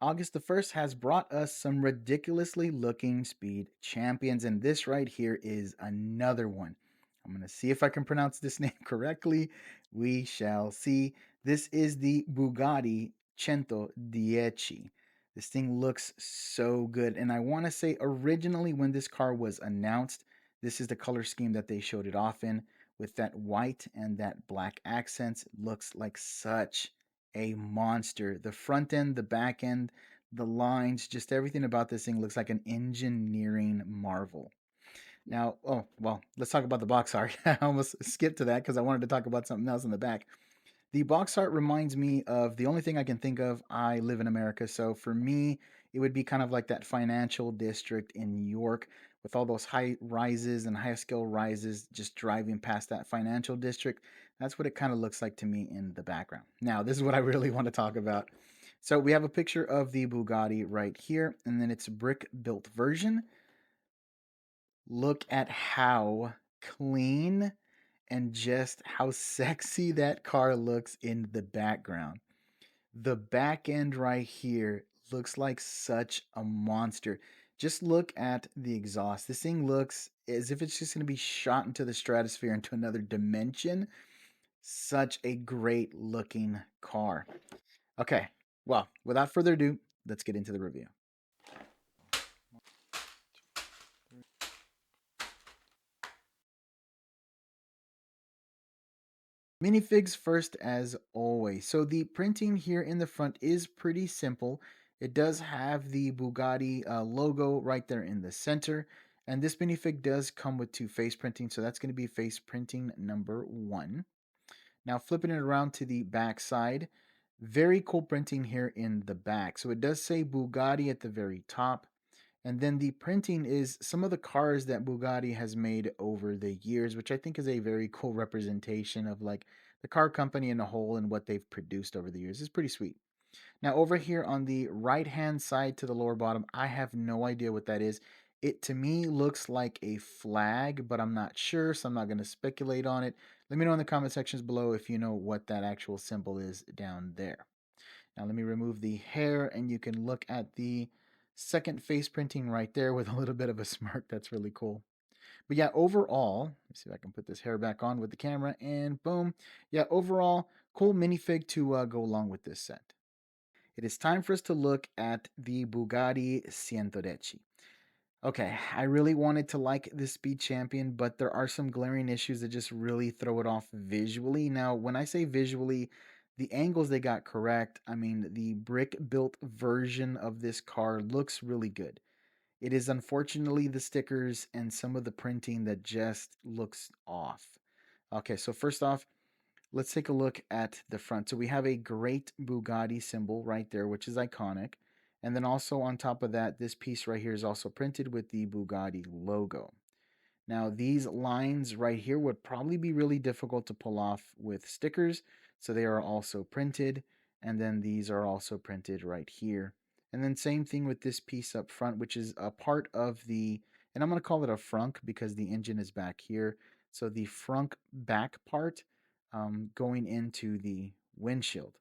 August the 1st has brought us some ridiculously looking speed champions, and this right here is another one. I'm going to see if I can pronounce this name correctly. We shall see. This is the Bugatti Centodieci. This thing looks so good, and I want to say originally when this car was announced, this is the color scheme that they showed it off in with that white and that black accents. Looks like such a monster. The front end, the back end, the lines, just everything about this thing looks like an engineering marvel. Now, oh, well, let's talk about the box art. I almost skipped to that because I wanted to talk about something else in the back. The box art reminds me of the only thing I can think of. I live in America, so for me, it would be kind of like that financial district in New York with all those high rises and high scale rises just driving past that financial district. That's what it kind of looks like to me in the background. Now, this is what I really want to talk about. So, we have a picture of the Bugatti right here, and then its brick built version. Look at how clean and just how sexy that car looks in the background. The back end right here looks like such a monster. Just look at the exhaust. This thing looks as if it's just going to be shot into the stratosphere, into another dimension. Such a great looking car. Okay, well, without further ado, let's get into the review. Minifigs first as always. So the printing here in the front is pretty simple. It does have the Bugatti logo right there in the center. And this minifig does come with two face printing. So that's going to be face printing number one. Now flipping it around to the back side. Very cool printing here in the back. So it does say Bugatti at the very top. And then the printing is some of the cars that Bugatti has made over the years, which I think is a very cool representation of like the car company in a whole and what they've produced over the years. It's pretty sweet. Now, over here on the right hand side to the lower bottom, I have no idea what that is. It to me looks like a flag, but I'm not sure, so I'm not going to speculate on it. Let me know in the comment sections below if you know what that actual symbol is down there. Now let me remove the hair and you can look at the second face printing right there with a little bit of a smirk. That's really cool. But yeah, overall, let me see if I can put this hair back on with the camera and boom. Yeah, overall, cool minifig to go along with this set. It is time for us to look at the Bugatti Centodieci. Okay, I really wanted to like this Speed Champion, but there are some glaring issues that just really throw it off visually. Now, when I say visually, the angles they got correct. I mean, the brick built version of this car looks really good. It is unfortunately the stickers and some of the printing that just looks off. Okay, so first off, let's take a look at the front. So we have a great Bugatti symbol right there, which is iconic. And then also on top of that, this piece right here is also printed with the Bugatti logo. Now, these lines right here would probably be really difficult to pull off with stickers, so they are also printed. And then these are also printed right here. And then same thing with this piece up front, which is a part of the, and I'm going to call it a frunk because the engine is back here. So the frunk back part going into the windshield.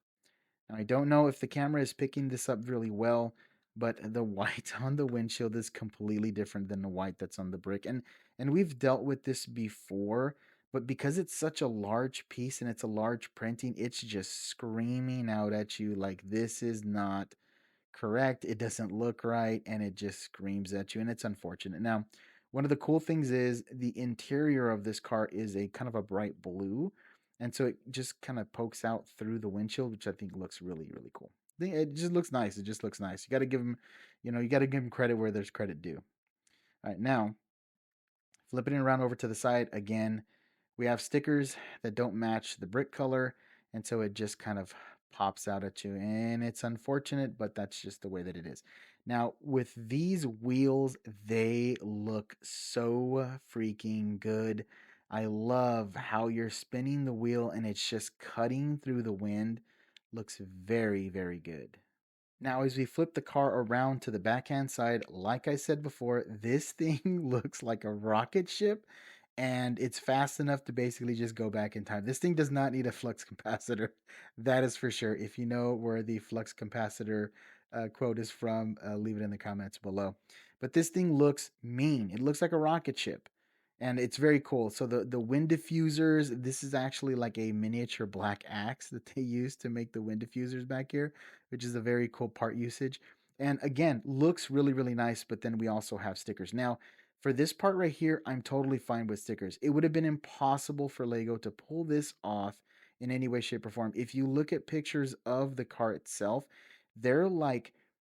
Now, I don't know if the camera is picking this up really well, but the white on the windshield is completely different than the white that's on the brick. And we've dealt with this before, but because it's such a large piece and it's a large printing, it's just screaming out at you like this is not correct. It doesn't look right and it just screams at you and it's unfortunate. Now, one of the cool things is the interior of this car is a kind of a bright blue. And so it just kind of pokes out through the windshield, which I think looks really, really cool. It just looks nice. It just looks nice. You got to give them, you got to give them credit where there's credit due. All right, now flipping it around over to the side again, we have stickers that don't match the brick color, and so it just kind of pops out at you, and it's unfortunate, but that's just the way that it is. Now, with these wheels, they look so freaking good. I love how you're spinning the wheel and it's just cutting through the wind. Looks very, very good. Now, as we flip the car around to the backhand side, like I said before, this thing looks like a rocket ship and it's fast enough to basically just go back in time. This thing does not need a flux capacitor. That is for sure. If you know where the flux capacitor quote is from, leave it in the comments below. But this thing looks mean. It looks like a rocket ship, and it's very cool. So the wind diffusers, this is actually like a miniature black axe that they use to make the wind diffusers back here, which is a very cool part usage. And again, looks really really nice. But then we also have stickers. Now, for this part right here, I'm totally fine with stickers. It would have been impossible for Lego to pull this off in any way, shape, or form. If you look at pictures of the car itself, they're like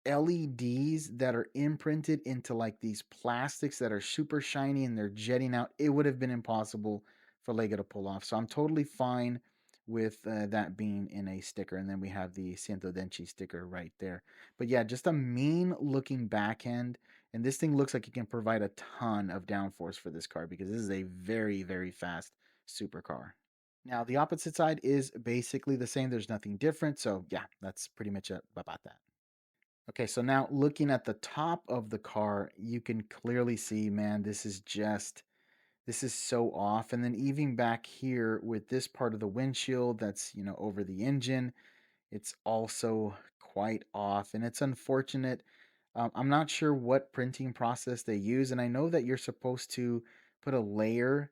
LEDs that are imprinted into like these plastics that are super shiny and they're jetting out. It would have been impossible for Lego to pull off. So I'm totally fine with that being in a sticker. And then we have the Centodieci sticker right there. But yeah, just a mean looking back end. And this thing looks like it can provide a ton of downforce for this car because this is a very, very fast supercar. Now, the opposite side is basically the same. There's nothing different. So, yeah, that's pretty much it about that. Okay, so now looking at the top of the car, you can clearly see, man, this is so off. And then even back here with this part of the windshield that's, over the engine, it's also quite off, and it's unfortunate. I'm not sure what printing process they use, and I know that you're supposed to put a layer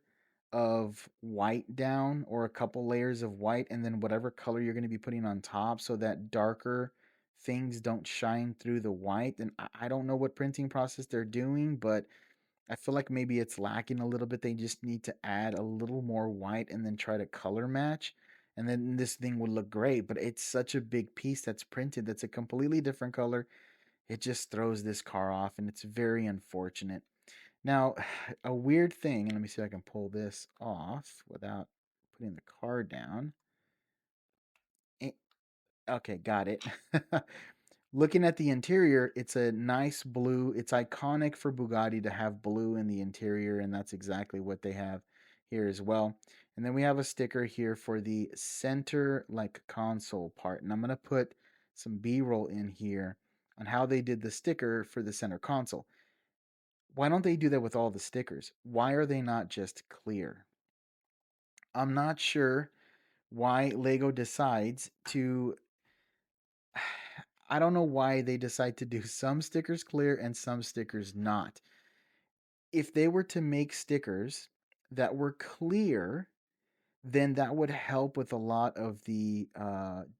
of white down or a couple layers of white, and then whatever color you're going to be putting on top so that darker things don't shine through the white. And I don't know what printing process they're doing, but I feel like maybe it's lacking a little bit. They just need to add a little more white and then try to color match. And then this thing would look great. But it's such a big piece that's printed that's a completely different color. It just throws this car off, and it's very unfortunate. Now, a weird thing, and let me see if I can pull this off without putting the car down. Eh, Okay, got it. Looking at the interior, it's a nice blue. It's iconic for Bugatti to have blue in the interior, and that's exactly what they have here as well. And then we have a sticker here for the center like console part. And I'm going to put some B-roll in here on how they did the sticker for the center console. Why don't they do that with all the stickers? Why are they not just clear? I'm not sure why Lego decides to I don't know why they decide to do some stickers clear and some stickers not. If they were to make stickers that were clear, then that would help with a lot of the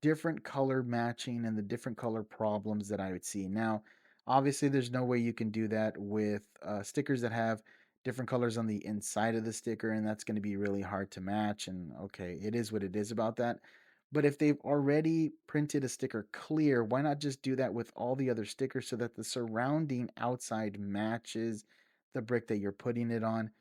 different color matching and the different color problems that I would see. Now, obviously, there's no way you can do that with stickers that have different colors on the inside of the sticker, and that's going to be really hard to match. And okay, it is what it is about that. But if they've already printed a sticker clear, why not just do that with all the other stickers so that the surrounding outside matches the brick that you're putting it on?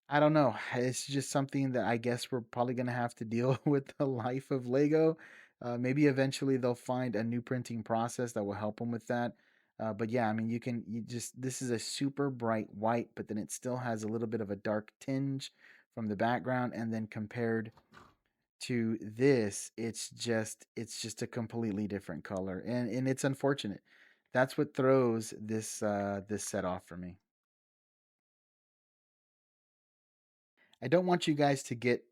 I don't know. It's just something that I guess we're probably going to have to deal with the life of Lego. Maybe eventually they'll find a new printing process that will help them with that. But yeah, I mean, this is a super bright white, but then it still has a little bit of a dark tinge from the background. And then compared to this, it's just a completely different color. And it's unfortunate. That's what throws this set off for me. I don't want you guys to get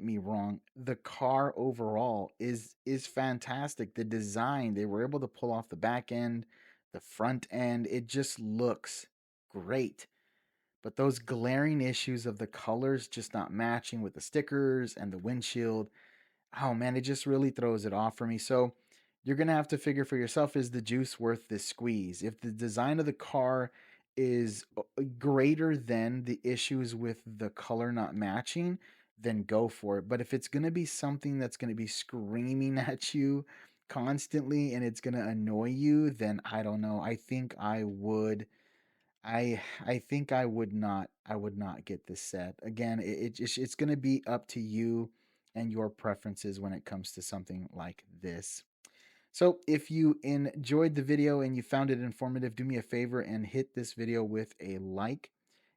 me wrong. The car overall is fantastic. The design, they were able to pull off the back end, the front end. It just looks great. But those glaring issues of the colors just not matching with the stickers and the windshield, oh man, it just really throws it off for me. So you're gonna have to figure for yourself, is the juice worth this squeeze? If the design of the car is greater than the issues with the color not matching, then go for it. But if it's gonna be something that's gonna be screaming at you constantly and it's gonna annoy you, then I don't know. I think I would not get this set. Again, it's going to be up to you and your preferences when it comes to something like this. So, if you enjoyed the video and you found it informative, do me a favor and hit this video with a like.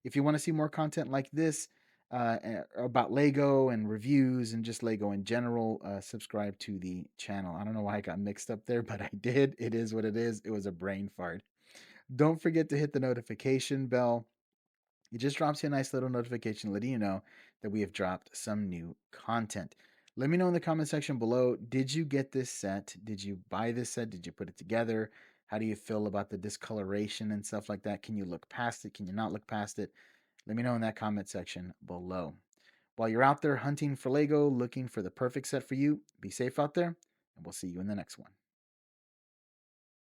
If you want to see more content like this about Lego and reviews and just Lego in general, subscribe to the channel. I don't know why I got mixed up there, but I did. It is what it is. It was a brain fart. Don't forget to hit the notification bell. It just drops you a nice little notification letting you know that we have dropped some new content. Let me know in the comment section below. Did you get this set? Did you buy this set? Did you put it together? How do you feel about the discoloration and stuff like that? Can you look past it? Can you not look past it? Let me know in that comment section below. While you're out there hunting for Lego, looking for the perfect set for you, be safe out there, and we'll see you in the next one.